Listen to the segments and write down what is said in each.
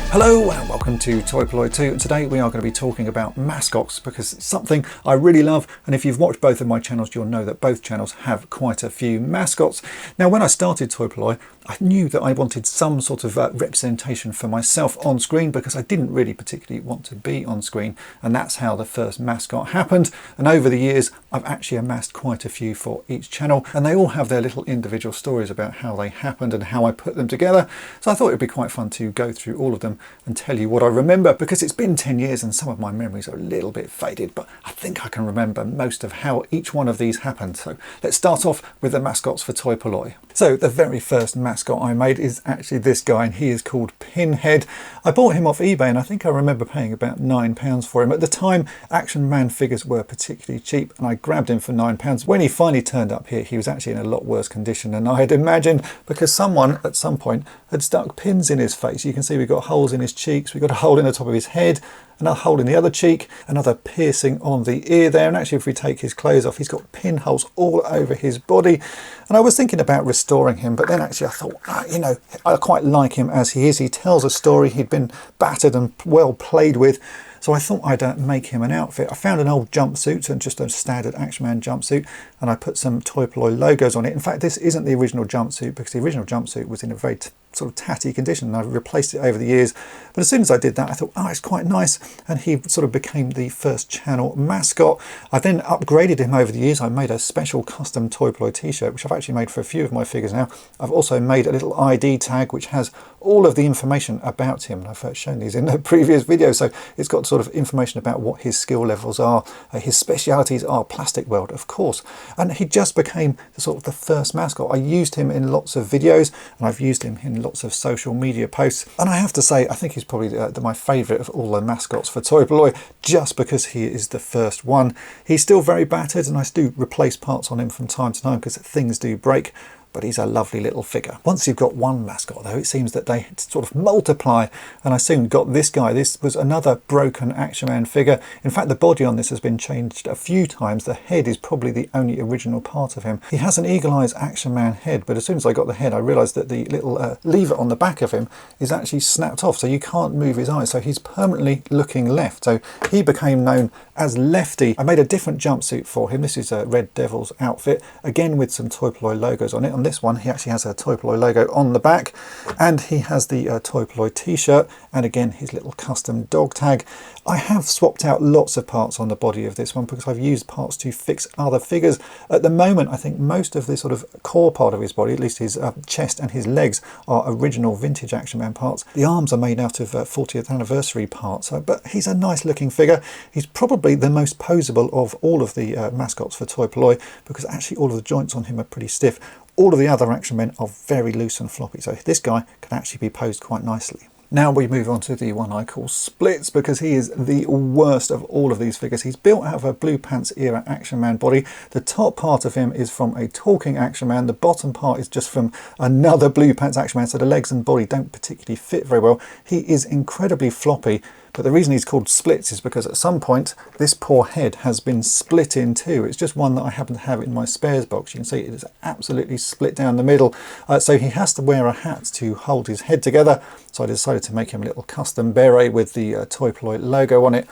Hello and welcome to Toy Polloi 2, and today we are going to be talking about mascots because it's something I really love, and if you've watched both of my channels you'll know that both channels have quite a few mascots. Now when I started Toy Polloi I knew that I wanted some sort of representation for myself on screen because I didn't really particularly want to be on screen, and that's how the first mascot happened. And over the years I've actually amassed quite a few for each channel, and they all have their little individual stories about how they happened and how I put them together. So I thought it'd be quite fun to go through all of them and tell you what I remember, because it's been 10 years and some of my memories are a little bit faded, but I think I can remember most of how each one of these happened. So let's start off with the mascots for Toy Polloi. So the very first mascot I made is actually this guy, and he is called Pinhead. I bought him off eBay and I think I remember paying about £9 for him. At the time Action Man figures were particularly cheap and I grabbed him for £9. When he finally turned up here he was actually in a lot worse condition than I had imagined, because someone at some point had stuck pins in his face. You can see we've got holes in his cheeks, we've got a hole in the top of his head, another hole in the other cheek, another piercing on the ear there, and actually if we take his clothes off he's got pinholes all over his body. And I was thinking about restoring him, but then actually I thought, you know, I quite like him as he is. He tells a story, he'd been battered and well played with, so I thought I'd make him an outfit. I found an old jumpsuit, and just a standard Action Man jumpsuit, and I put some Toy Polloi logos on it. In fact, this isn't the original jumpsuit because the original jumpsuit was in a very sort of tatty condition, and I've replaced it over the years. But as soon as I did that I thought, oh, it's quite nice, and he sort of became the first channel mascot. I then upgraded him over the years. I made a special custom Toy Polloi t-shirt which I've actually made for a few of my figures now. I've also made a little ID tag which has all of the information about him. I've shown these in the previous video, so it's got sort of information about what his skill levels are. His specialities are plastic world, of course, and he just became the sort of the first mascot. I used him in lots of videos and I've used him in lots of social media posts, and I have to say I think he's probably my favourite of all the mascots for Toy Polloi, just because he is the first one. He's still very battered and I do replace parts on him from time to time because things do break, but he's a lovely little figure. Once you've got one mascot though, it seems that they sort of multiply, and I soon got this guy. This was another broken Action Man figure. In fact, the body on this has been changed a few times. The head is probably the only original part of him. He has an Eagle Eyes Action Man head, but as soon as I got the head I realised that the little lever on the back of him is actually snapped off, so you can't move his eyes, so he's permanently looking left. So he became known as Lefty. I made a different jumpsuit for him. This is a Red Devil's outfit, again with some Toy Polloi logos on it. On this one he actually has a Toy Polloi logo on the back, and he has the Toy Polloi t-shirt, and again his little custom dog tag. I have swapped out lots of parts on the body of this one because I've used parts to fix other figures. At the moment I think most of the sort of core part of his body, at least his chest and his legs, are original vintage Action Man parts. The arms are made out of 40th anniversary parts, but he's a nice looking figure. He's probably the most poseable of all of the mascots for Toy Polloi because actually all of the joints on him are pretty stiff. All of the other Action Men are very loose and floppy, so this guy can actually be posed quite nicely. Now we move on to the one I call Splits, because he is the worst of all of these figures. He's built out of a Blue Pants era Action Man body. The top part of him is from a talking Action Man. The bottom part is just from another Blue Pants Action Man, so the legs and body don't particularly fit very well. He is incredibly floppy, but the reason he's called Splits is because at some point this poor head has been split in two. It's just one that I happen to have in my spares box. You can see it is absolutely split down the middle, so he has to wear a hat to hold his head together. So I decided to make him a little custom beret with the Toy Polloi logo on it.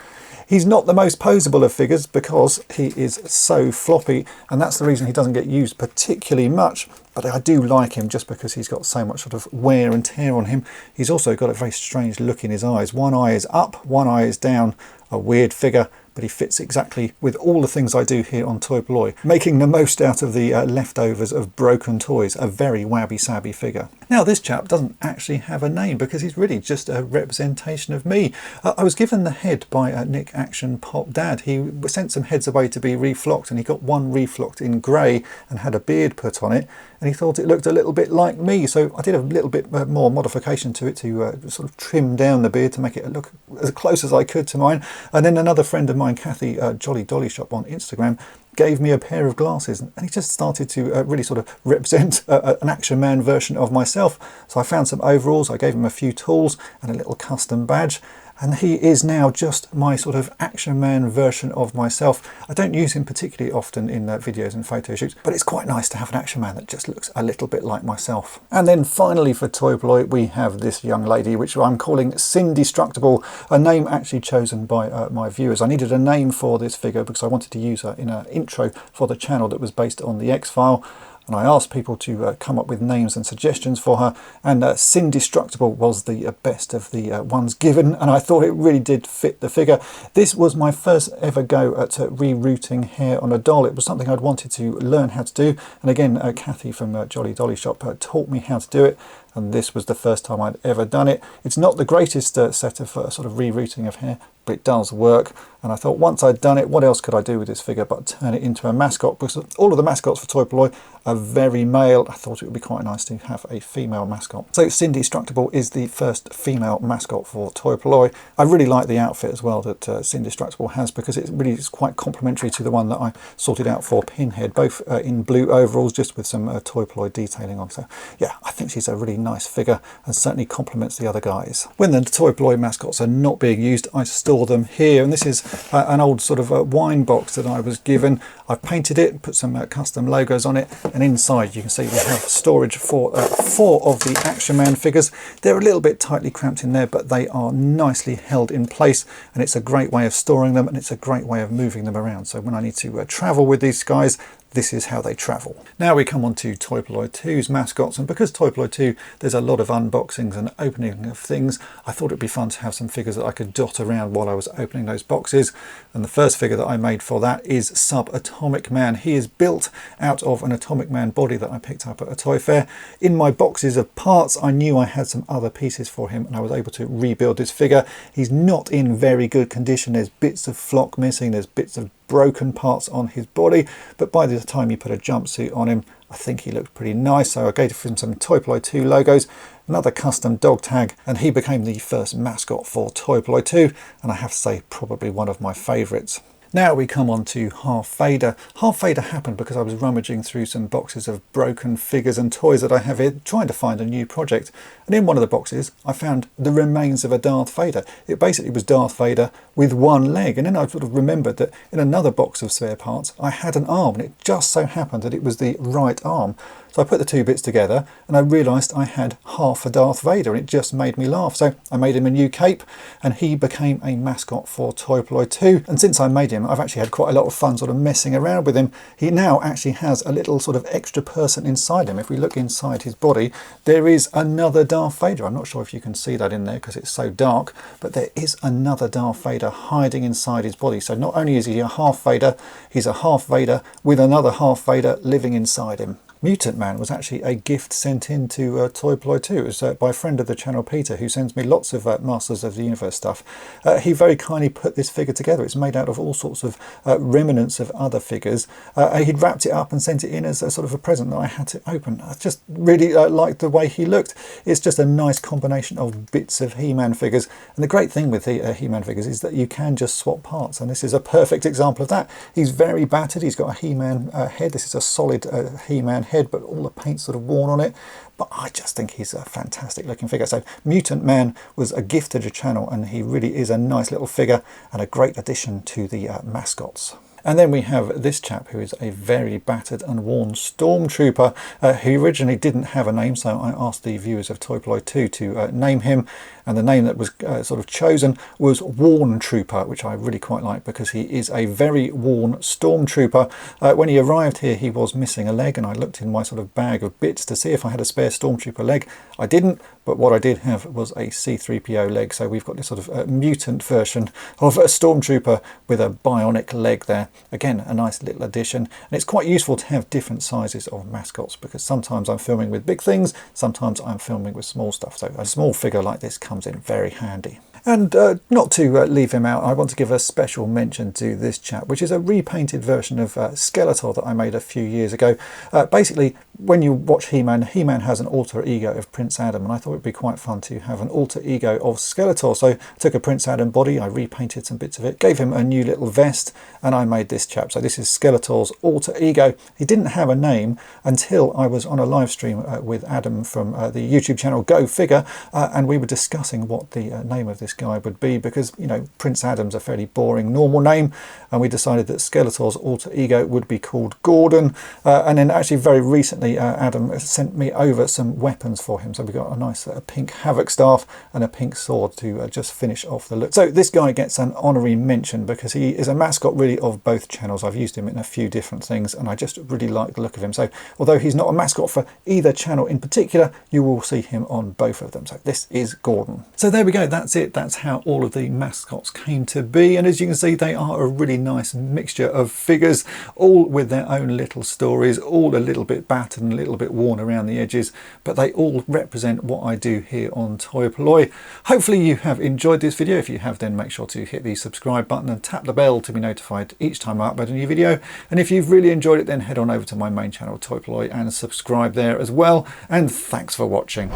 He's not the most poseable of figures because he is so floppy, and that's the reason he doesn't get used particularly much, but I do like him just because he's got so much sort of wear and tear on him. He's also got a very strange look in his eyes. One eye is up, one eye is down, a weird figure, but he fits exactly with all the things I do here on Toy Polloi, making the most out of the leftovers of broken toys. A very wabby-sabby figure. Now this chap doesn't actually have a name because he's really just a representation of me. I was given the head by Nick Action Pop Dad. He sent some heads away to be reflocked, and he got one reflocked in grey and had a beard put on it, and he thought it looked a little bit like me, so I did a little bit more modification to it to sort of trim down the beard to make it look as close as I could to mine. And then another friend of mine, Kathy, Jolly Dolly Shop on Instagram, gave me a pair of glasses, and he just started to really sort of represent an Action Man version of myself. So I found some overalls, I gave him a few tools and a little custom badge, and he is now just my sort of Action Man version of myself. I don't use him particularly often in videos and photo shoots, but it's quite nice to have an Action Man that just looks a little bit like myself. And then finally for Toy Polloi, we have this young lady, which I'm calling Destructible, a name actually chosen by my viewers. I needed a name for this figure because I wanted to use her in an intro for the channel that was based on the X-File. And I asked people to come up with names and suggestions for her, and Destructible was the best of the ones given, and I thought it really did fit the figure. This was my first ever go at rerouting hair on a doll. It was something I'd wanted to learn how to do, and again Kathy from Jolly Dolly Shop taught me how to do it, and this was the first time I'd ever done it. It's not the greatest set of sort of rerouting of hair, but it does work. And I thought once I'd done it, what else could I do with this figure but turn it into a mascot? Because all of the mascots for Toy Polloi are very male. I thought it would be quite nice to have a female mascot. So Destructible is the first female mascot for Toy Polloi. I really like the outfit as well that Destructible has, because it really is quite complementary to the one that I sorted out for Pinhead, both in blue overalls, just with some Toy Polloi detailing on. So yeah, I think she's a really nice figure and certainly complements the other guys. When the Toy Polloi mascots are not being used, I store them here, and this is an old sort of wine box that I was given. I've painted it, put some custom logos on it, and inside you can see we have storage for 4 of the Action Man figures. They're a little bit tightly cramped in there, but they are nicely held in place, and it's a great way of storing them, and it's a great way of moving them around. So when I need to travel with these guys, this is how they travel. Now we come on to Toy Polloi 2's mascots, and because Toy Polloi 2 there's a lot of unboxings and opening of things, I thought it'd be fun to have some figures that I could dot around while I was opening those boxes. And the first figure that I made for that is Subatomic Man. He is built out of an Atomic Man body that I picked up at a toy fair. In my boxes of parts, I knew I had some other pieces for him, and I was able to rebuild this figure. He's not in very good condition. There's bits of flock missing, there's bits of broken parts on his body, but by the time you put a jumpsuit on him, I think he looked pretty nice. So I gave him some Toy Polloi 2 logos, another custom dog tag, and he became the first mascot for Toy Polloi 2, and I have to say probably one of my favourites. Now we come on to Half Vader. Half Vader happened because I was rummaging through some boxes of broken figures and toys that I have here, trying to find a new project. And in one of the boxes, I found the remains of a Darth Vader. It basically was Darth Vader with one leg. And then I sort of remembered that in another box of spare parts, I had an arm, and it just so happened that it was the right arm. So I put the 2 bits together, and I realised I had half a Darth Vader, and it just made me laugh. So I made him a new cape, and he became a mascot for Toy Polloi 2. And since I made him, I've actually had quite a lot of fun sort of messing around with him. He now actually has a little sort of extra person inside him. If we look inside his body, there is another Darth Vader. I'm not sure if you can see that in there because it's so dark, but there is another Darth Vader hiding inside his body. So not only is he a half Vader, he's a half Vader with another half Vader living inside him. Mutant Man was actually a gift sent in to Toy Polloi 2. It was by a friend of the channel, Peter, who sends me lots of Masters of the Universe stuff. He very kindly put this figure together. It's made out of all sorts of remnants of other figures. He'd wrapped it up and sent it in as a sort of a present that I had to open. I just really liked the way he looked. It's just a nice combination of bits of He-Man figures. And the great thing with He-Man figures is that you can just swap parts, and this is a perfect example of that. He's very battered. He's got a He-Man head. This is a solid He-Man head, but all the paint's sort of worn on it. But I just think he's a fantastic looking figure. So Mutant Man was a gift to the channel, and he really is a nice little figure and a great addition to the mascots. And then we have this chap who is a very battered and worn stormtrooper who originally didn't have a name, so I asked the viewers of Toy Polloi 2 to name him, and the name that was sort of chosen was Worn Trooper, which I really quite like because he is a very worn stormtrooper. When he arrived here, he was missing a leg, and I looked in my sort of bag of bits to see if I had a spare stormtrooper leg. I didn't, but what I did have was a C-3PO leg, so we've got this sort of mutant version of a stormtrooper with a bionic leg there. Again, a nice little addition, and it's quite useful to have different sizes of mascots because sometimes I'm filming with big things, sometimes I'm filming with small stuff, so a small figure like this comes in very handy. And not to leave him out, I want to give a special mention to this chap, which is a repainted version of Skeletor that I made a few years ago. Basically, when you watch He-Man, He-Man has an alter ego of Prince Adam, and I thought it'd be quite fun to have an alter ego of Skeletor. So I took a Prince Adam body, I repainted some bits of it, gave him a new little vest, and I made this chap. So this is Skeletor's alter ego. He didn't have a name until I was on a live stream with Adam from the YouTube channel Go Figure, and we were discussing what the name of this guy would be, because, you know, Prince Adam's a fairly boring normal name, and we decided that Skeletor's alter ego would be called Gordon. And then actually very recently Adam sent me over some weapons for him. So we got a nice pink Havoc staff and a pink sword to just finish off the look. So this guy gets an honorary mention because he is a mascot really of both channels. I've used him in a few different things, and I just really like the look of him. So although he's not a mascot for either channel in particular, you will see him on both of them. So this is Gordon. So there we go, that's it. That's how all of the mascots came to be, and as you can see, they are a really nice mixture of figures, all with their own little stories, all a little bit battered and a little bit worn around the edges, but they all represent what I do here on Toy Polloi. Hopefully you have enjoyed this video. If you have, then make sure to hit the subscribe button and tap the bell to be notified each time I upload a new video. And if you've really enjoyed it, then head on over to my main channel Toy Polloi and subscribe there as well. And thanks for watching.